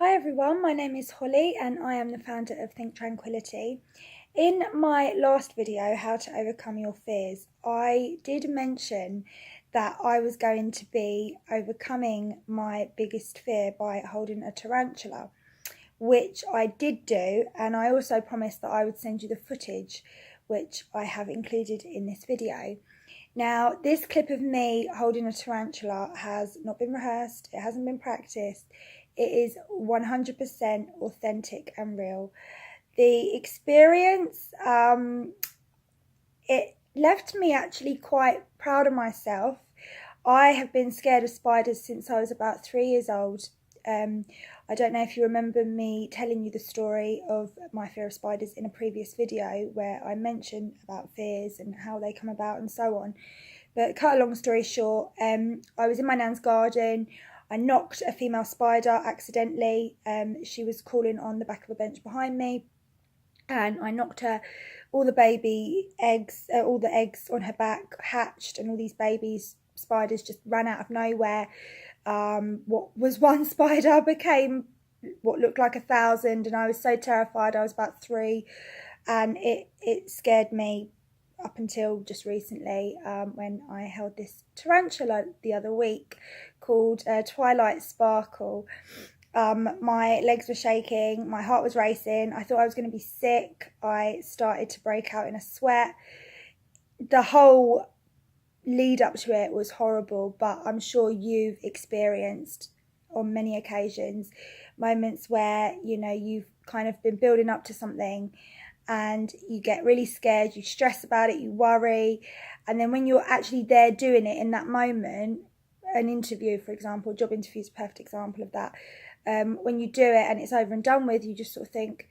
Hi everyone, my name is Holly and I am the founder of Think Tranquility. In my last video, How to Overcome Your Fears, I did mention that I was going to be overcoming my biggest fear by holding a tarantula, which I did do, and I also promised that I would send you the footage, which I have included in this video. Now, this clip of me holding a tarantula has not been rehearsed, it hasn't been practiced, it is 100% authentic and real. The experience, it left me actually quite proud of myself. I have been scared of spiders since I was about 3 years old. I don't know if you remember me telling you the story of my fear of spiders in a previous video where I mentioned about fears and how they come about and so on. But cut a long story short, I was in my nan's garden. I knocked a female spider accidentally. She was crawling on the back of a bench behind me, and I knocked her. All the baby eggs, all the eggs on her back hatched, and all these babies spiders just ran out of nowhere. What was one spider became what looked like 1,000, and I was so terrified. I was about 3, and it scared me up until just recently, when I held this tarantula the other week called Twilight Sparkle. My legs were shaking, my heart was racing, I thought I was going to be sick, I started to break out in a sweat. The whole lead up to it was horrible, but I'm sure you've experienced on many occasions moments where, you know, you've kind of been building up to something and you get really scared, you stress about it, you worry, and then when you're actually there doing it in that moment, an interview, for example, job interview is a perfect example of that. When you do it and it's over and done with, you just sort of think,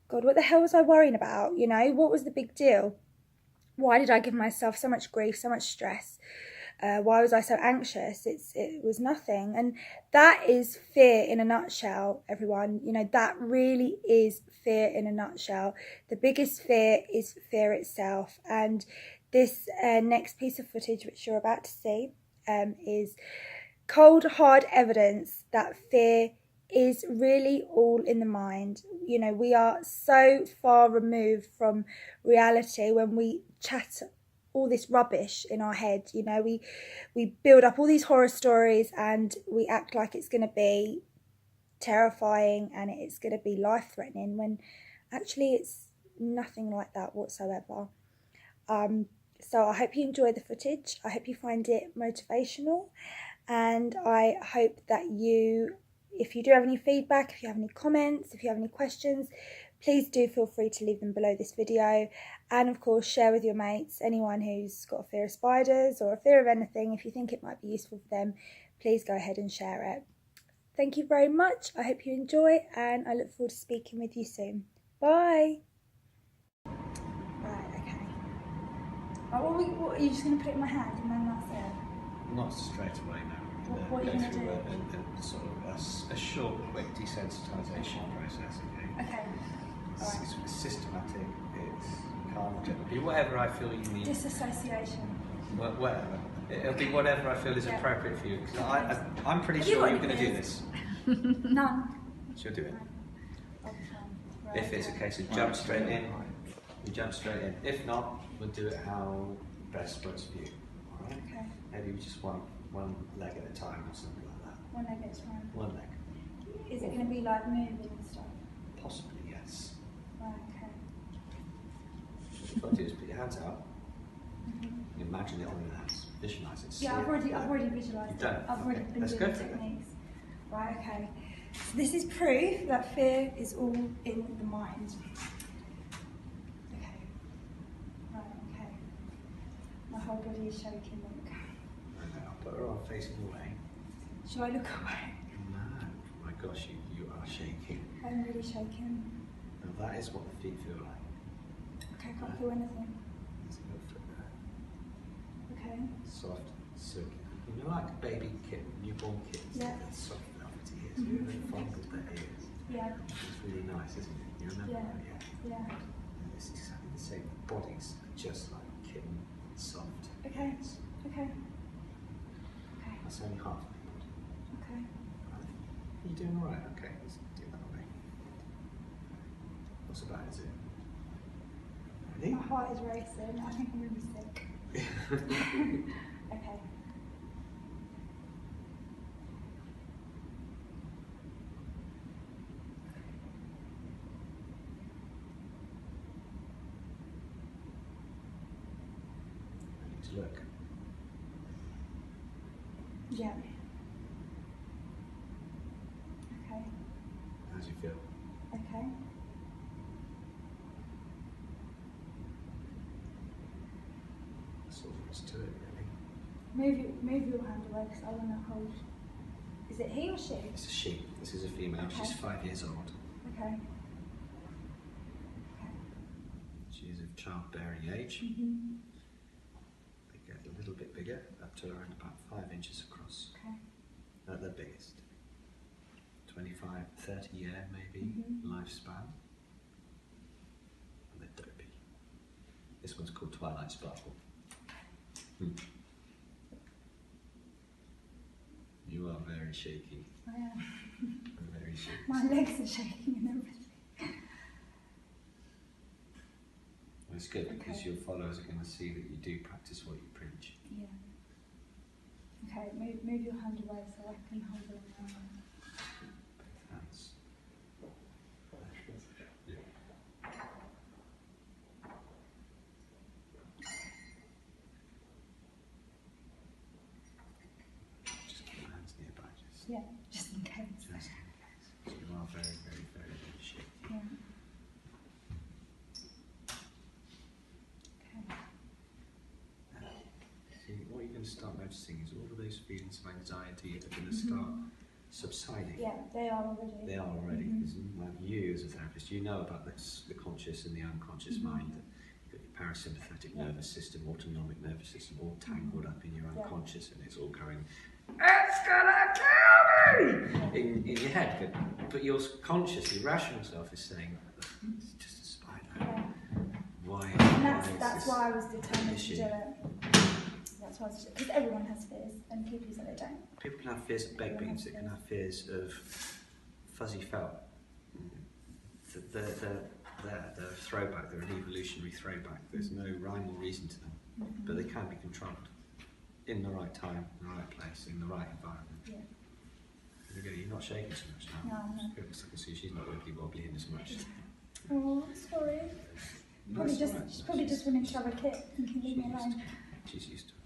God, what the hell was I worrying about? You know, what was the big deal? Why did I give myself so much grief, so much stress? Why was I so anxious? It was nothing. And that is fear in a nutshell, everyone. You know, that really is fear in a nutshell. The biggest fear is fear itself. And this next piece of footage, which you're about to see, is cold, hard evidence that fear is really all in the mind. You know, we are so far removed from reality when we chat all this rubbish in our head. You know, we build up all these horror stories and we act like it's going to be terrifying and it's going to be life-threatening, when actually it's nothing like that whatsoever. So I hope you enjoy the footage. I hope you find it motivational, and I hope that you, if you do have any feedback, if you have any comments, if you have any questions, please do feel free to leave them below this video. And of course, share with your mates, anyone who's got a fear of spiders or a fear of anything. If you think it might be useful for them, please go ahead and share it. Thank you very much. I hope you enjoy, and I look forward to speaking with you soon. Bye. Right, okay. What, are you just going to put it in my hand and then that's it? Not straight away, no. What are you going to do? A sort of a short, quick desensitisation process. Okay. It's systematic, it's calm, gentle, whatever I feel you need. Disassociation. Whatever. It'll be whatever I feel is appropriate for you. Because I'm pretty sure you're going to do this. None. She'll do it. Right. If it's a case of jump straight in, you jump straight in. If not, we'll do it how best works for you. All right? Okay. Maybe just one leg at a time or something like that. One leg at a time. One leg. Is it going to be like moving and stuff? Possibly, yes. Right, okay. What you've got to do is put your hands out. You imagine it on your hands. Visualise it. Yeah, I've already visualised it. I've already been doing the techniques. Right, okay. So this is proof that fear is all in the mind. Okay. Right, okay. My whole body is shaking, look. And I'll put her on facing away. Shall I look away? No, my gosh, you are shaking. I'm really shaking. And that is what the feet feel like. Okay, I can't feel anything. There's a little foot there. Okay. Soft, silky. You know, like baby kitten, newborn kittens, Yeah. they're soft velvety ears. You really fondled their ears. Yeah. It's really nice, isn't it? You remember that? Yeah. Yeah. And it's exactly the same. Bodies are just like kitten, soft. Okay. Ears. Okay. Okay. That's only half of the body. Okay. Right? You doing all right? Okay, let's do that way. What's about, is it? Ready? My heart is racing. I think I'm going to be sick. Okay. Ready to look. Yeah. Okay. How do you feel? Okay. That's all there is to it, really. Move your hand away because I want to hold. Is it he or she? It's a she. This is a female. Okay. She's 5 years old. Okay. She is of childbearing age. Mm-hmm. They get a little bit bigger, up to around about 5 inches across. Okay. At their biggest. 25, 30 year maybe lifespan. And they're dopey. This one's called Twilight Sparkle. You are very shaky. I am. Very shaky. My legs are shaking and everything. Well, it's good because your followers are going to see that you do practice what you preach. Yeah. Okay, move your hand away so I can hold it now. Hands. Yeah. Just keep your hands nearby, Yeah, just in case. just in case. So you are very, very, very, very shaky. Yeah. See, what you're going to start noticing is all of those feelings of anxiety are going to start subsiding. Yeah, they are already. They are already. Because like you as a therapist, you know about this, the conscious and the unconscious mind. You've got your parasympathetic nervous system, autonomic nervous system, all tangled up in your unconscious, and it's all going, "It's gonna kill me!" in your head. But your conscious, your rational self is saying, "It's just a spider. Yeah. Why?" And that's why I was determined to do it. That's why I was, because everyone has fears, and people say they don't. People can have fears of baked beans, they can have fears of fuzzy felt. They're a throwback, they're an evolutionary throwback. There's no rhyme or reason to them, but they can be controlled in the right time, in the right place, in the right environment. Yeah. You're not shaking so much now. No, no. Good, because I can see she's not wibbly wobbly in as much. Oh, sorry. She's probably just wanting to have a kick and can leave me alone. She's used to it.